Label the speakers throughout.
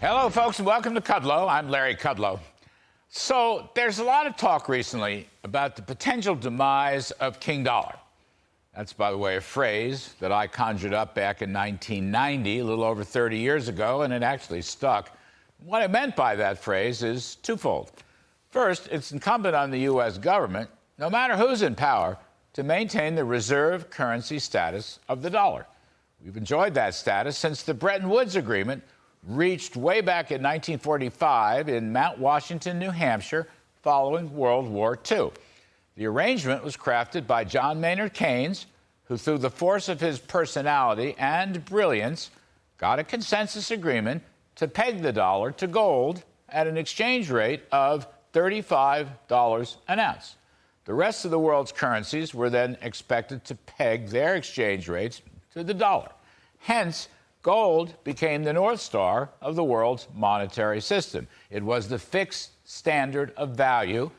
Speaker 1: Hello, folks, and welcome to Kudlow. I'm Larry Kudlow. So there's a lot of talk recently about the potential demise of King Dollar. That's, by the way, a phrase that I conjured up back in 1990, a little over 30 years ago, and it actually stuck. What I meant by that phrase is twofold. First, it's incumbent on the U.S. government, no matter who's in power, to maintain the reserve currency status of the dollar. We've enjoyed that status since the Bretton Woods Agreement, reached way back in 1945 in Mount Washington, New Hampshire, following World War II. The arrangement was crafted by John Maynard Keynes, who, through the force of his personality and brilliance, got a consensus agreement to peg the dollar to gold at an exchange rate of $35 an ounce. The rest of the world's currencies were then expected to peg their exchange rates to the dollar. Hence, gold became the North Star of the world's monetary system. It was the fixed standard of value,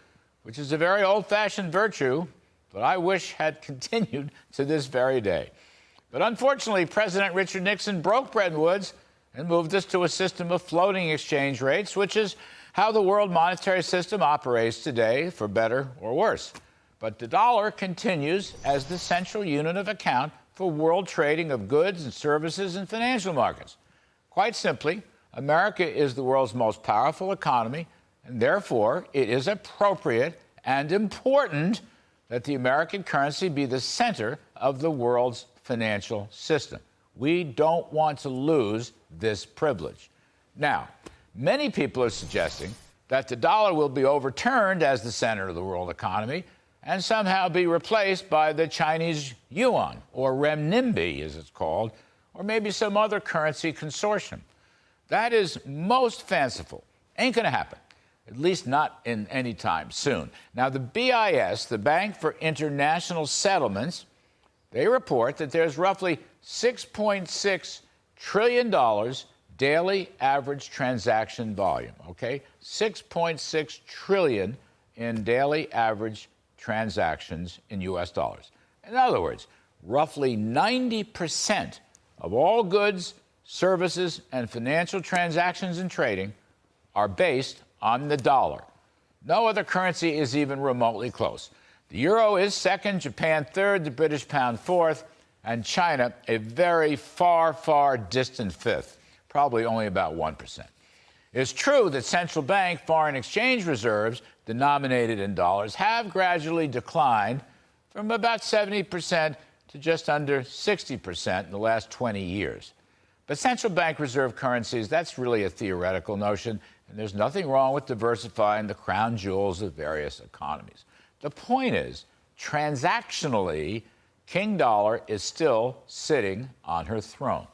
Speaker 1: which is a very old-fashioned virtue, but I wish had continued to this very day. But unfortunately, President Richard Nixon broke Bretton Woods and moved us to a system of floating exchange rates, which is how the world monetary system operates today, for better or worse. But the dollar continues as the central unit of account for world trading of goods and services and financial markets. Quite simply, America is the world's most powerful economy, and therefore it is appropriate and important that the American currency be the center of the world's financial system. We don't want to lose this privilege. Now, many people are suggesting that the dollar will be overturned as the center of the world economy and somehow be replaced by the Chinese yuan, or renminbi as it's called, or maybe some other currency consortium. That is most fanciful. Ain't going to happen, at least not in any time soon. Now, the BIS, the Bank for International Settlements, they report that there's roughly $6.6 trillion daily average transaction volume, okay? $6.6 trillion in daily average transactions in U.S. dollars. In other words, roughly 90% of all goods, services, and financial transactions and trading are based on the dollar. No other currency is even remotely close. The euro is second, Japan third, the British pound fourth, and China a very far, far distant fifth, probably only about 1%. It's true that central bank foreign exchange reserves denominated in dollars have gradually declined from about 70% to just under 60% in the last 20 years. But central bank reserve currencies, that's really a theoretical notion, and there's nothing wrong with diversifying the crown jewels of various economies. The point is, transactionally, King Dollar is still sitting on her throne.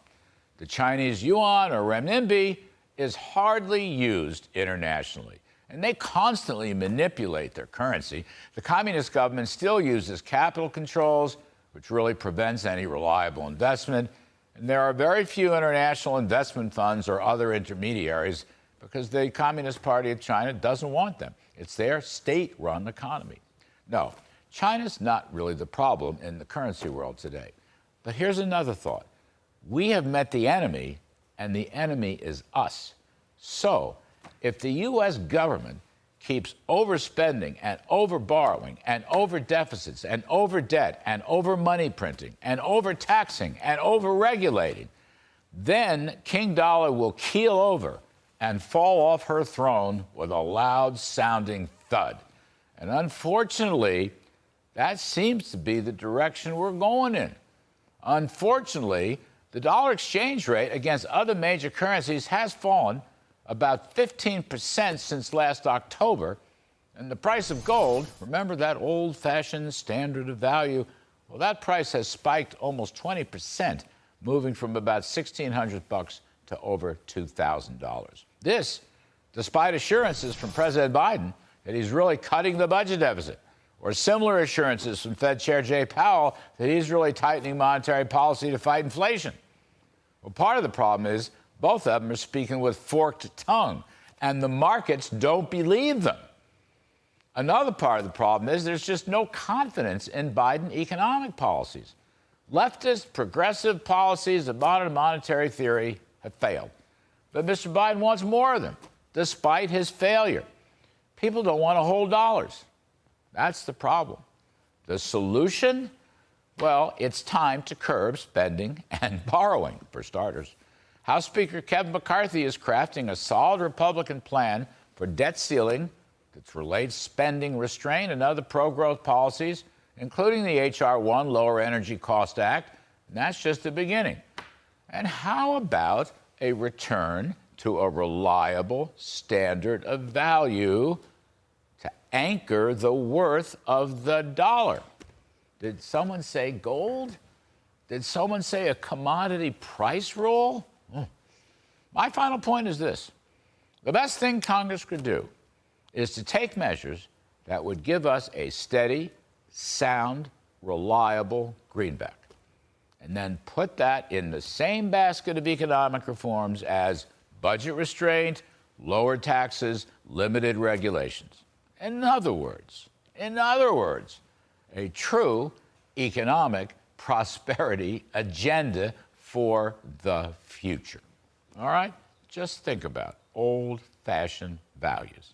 Speaker 1: The Chinese yuan, or renminbi, is hardly used internationally, and they constantly manipulate their currency. The communist government still uses capital controls, which really prevents any reliable investment, and there are very few international investment funds or other intermediaries because the Communist Party of China doesn't want them. It's their state-run economy. No, China's not really the problem in the currency world today. But here's another thought. We have met the enemy, and the enemy is us. So, if the U.S. government keeps overspending and overborrowing and over deficits and over debt and over money printing and overtaxing and overregulating, then King Dollar will keel over and fall off her throne with a loud-sounding thud. And unfortunately, that seems to be the direction we're going in. Unfortunately, the dollar exchange rate against other major currencies has fallen about 15% since last October, and the price of gold, remember that old-fashioned standard of value, well, that price has spiked almost 20%, moving from about $1,600 to over $2,000. This, despite assurances from President Biden that he's really cutting the budget deficit, or similar assurances from Fed Chair Jay Powell that he's really tightening monetary policy to fight inflation. Well, part of the problem is both of them are speaking with forked tongue, and the markets don't believe them. Another part of the problem is there's just no confidence in Biden economic policies. Leftist, progressive policies of modern monetary theory have failed. But Mr. Biden wants more of them, despite his failure. People don't want to hold dollars. That's the problem. The solution? Well, it's time to curb spending and borrowing, for starters. House Speaker Kevin McCarthy is crafting a solid Republican plan for debt ceiling that relates spending restraint and other pro-growth policies, including the H.R. 1 Lower Energy Cost Act. And that's just the beginning. And how about a return to a reliable standard of value to anchor the worth of the dollar? Did someone say gold? Did someone say a commodity price rule? My final point is this. The best thing Congress could do is to take measures that would give us a steady, sound, reliable greenback, and then put that in the same basket of economic reforms as budget restraint, lower taxes, limited regulations. In other words, a true economic prosperity agenda for the future. All right? Just think about old-fashioned values.